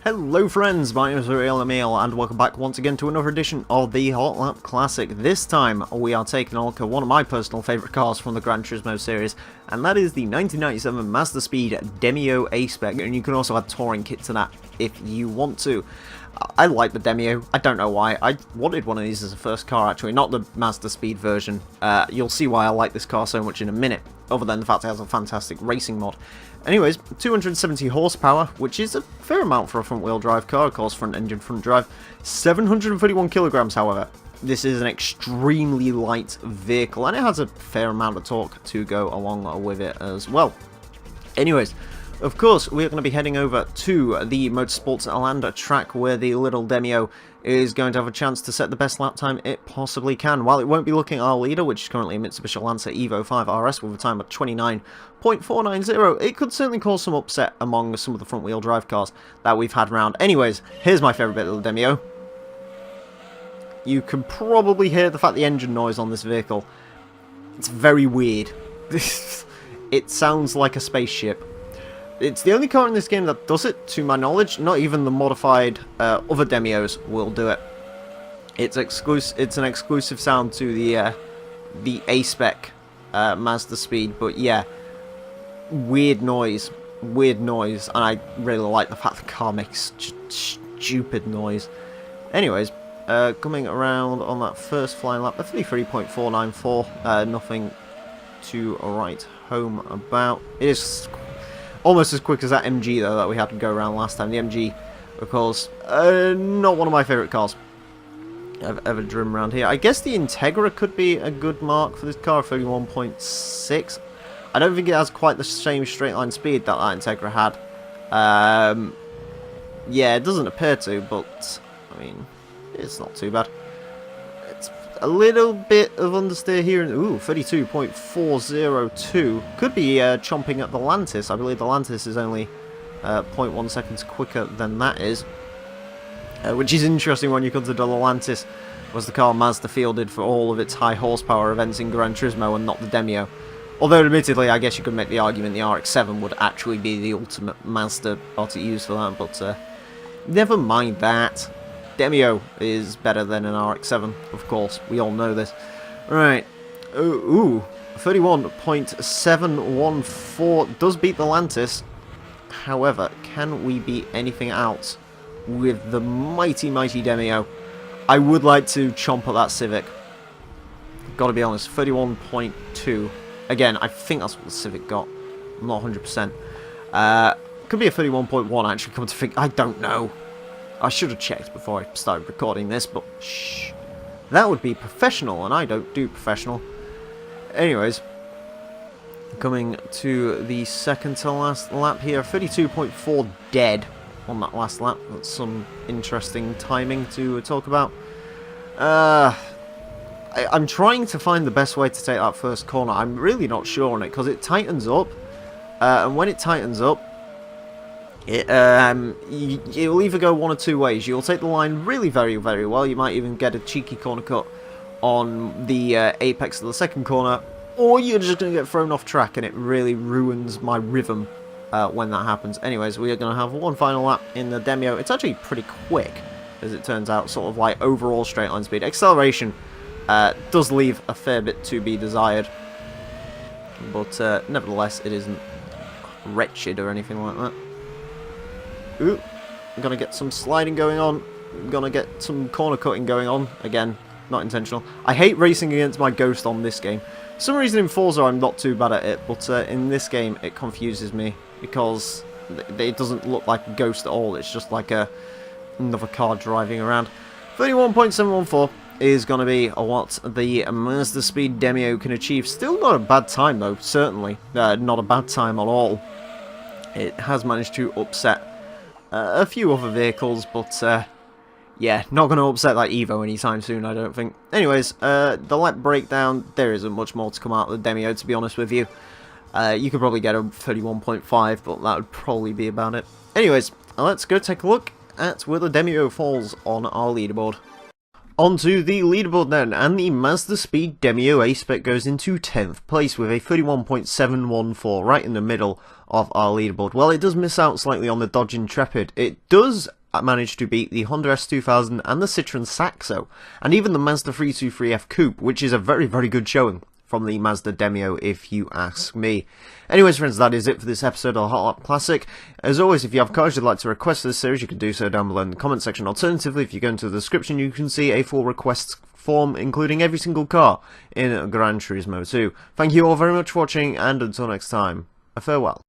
Hello friends, my name is Emile and welcome back once again to another edition of the Hot Lap Classic. This time we are taking a look at one of my personal favourite cars from the Gran Turismo series, and that is the 1997 Mazdaspeed Demio A-Spec, and you can also add touring kit to that if you want to. I like the Demio, I don't know why. I wanted one of these as a first car actually, not the Mazdaspeed version. You'll see why I like this car so much in a minute, other than the fact it has a fantastic racing mod. Anyways, 270 horsepower, which is a fair amount for a front-wheel drive car, of course, front-engine, front drive. 731 kilograms, however. This is an extremely light vehicle, and it has a fair amount of torque to go along with it as well. Anyways, of course, we're going to be heading over to the Motorsports Atlanta track, where the little Demio is going to have a chance to set the best lap time it possibly can. While it won't be looking at our leader, which is currently a Mitsubishi Lancer Evo 5 RS with a time of 29.490, it could certainly cause some upset among some of the front-wheel drive cars that we've had around. Anyways, here's my favourite bit of the Demio. You can probably hear the fact the engine noise on this vehicle. It's very weird. It sounds like a spaceship. It's the only car in this game that does it, to my knowledge. Not even the modified other Demios will do it. It's an exclusive sound to the A-Spec Mazdaspeed, but yeah, weird noise, and I really like the fact the car makes stupid noise. Anyways, coming around on that first flying lap, 33.494, nothing to write home about. It is almost as quick as that MG, though, that we had to go around last time. The MG, of course, not one of my favourite cars I've ever driven around here. I guess the Integra could be a good mark for this car, 31.6. I don't think it has quite the same straight line speed that Integra had. Yeah, it doesn't appear to, but, I mean, it's not too bad. It's a little bit of understeer here. Ooh, 32.402. Could be chomping at the Lantis. I believe the Lantis is only 0.1 seconds quicker than that is. Which is interesting when you consider the Lantis was the car Mazda fielded for all of its high horsepower events in Gran Turismo and not the Demio. Although, admittedly, I guess you could make the argument the RX-7 would actually be the ultimate Mazda car to use for that, but never mind that. Demio is better than an RX-7, of course. We all know this. Right. Ooh, 31.714 does beat the Lantis. However, can we beat anything else with the mighty, mighty Demio? I would like to chomp at that Civic. Gotta be honest, 31.2. Again, I think that's what the Civic got. I'm not 100%. Could be a 31.1 actually, come to think. I don't know. I should have checked before I started recording this, but shh. That would be professional, and I don't do professional. Anyways, coming to the second to last lap here, 32.4 dead on that last lap. That's some interesting timing to talk about. I'm trying to find the best way to take that first corner. I'm really not sure on it, because it tightens up, and when it tightens up, you'll either go one or two ways. You'll take the line really very, very well. You might even get a cheeky corner cut on the apex of the second corner, or you're just going to get thrown off track, and it really ruins my rhythm when that happens. Anyways, we are going to have one final lap in the Demio. It's actually pretty quick, as it turns out, sort of like overall straight line speed. Acceleration does leave a fair bit to be desired, but nevertheless, it isn't wretched or anything like that. Ooh, I'm going to get some sliding going on. I'm going to get some corner cutting going on. Again, not intentional. I hate racing against my Ghost on this game. For some reason in Forza I'm not too bad at it, but in this game it confuses me because it doesn't look like a Ghost at all. It's just like another car driving around. 31.714 is going to be what the Mazdaspeed Demio can achieve. Still not a bad time though, certainly. Not a bad time at all. It has managed to upset a few other vehicles, but yeah, not going to upset that Evo anytime soon, I don't think. Anyways, the lap breakdown, there isn't much more to come out of the Demio, to be honest with you. You could probably get a 31.5, but that would probably be about it. Anyways, let's go take a look at where the Demio falls on our leaderboard. Onto the leaderboard then, and the Mazdaspeed Demio A-Spec goes into 10th place with a 31.714, right in the middle of our leaderboard. Well, it does miss out slightly on the Dodge Intrepid. It does manage to beat the Honda S2000 and the Citroen Saxo, and even the Mazda 323F Coupe, which is a very, very good showing from the Mazda Demio, if you ask me. Anyways, friends, that is it for this episode of Hot Lap Classic. As always, if you have cars you'd like to request for this series, you can do so down below in the comment section. Alternatively, if you go into the description, you can see a full requests form, including every single car in Gran Turismo 2. Thank you all very much for watching, and until next time, a farewell.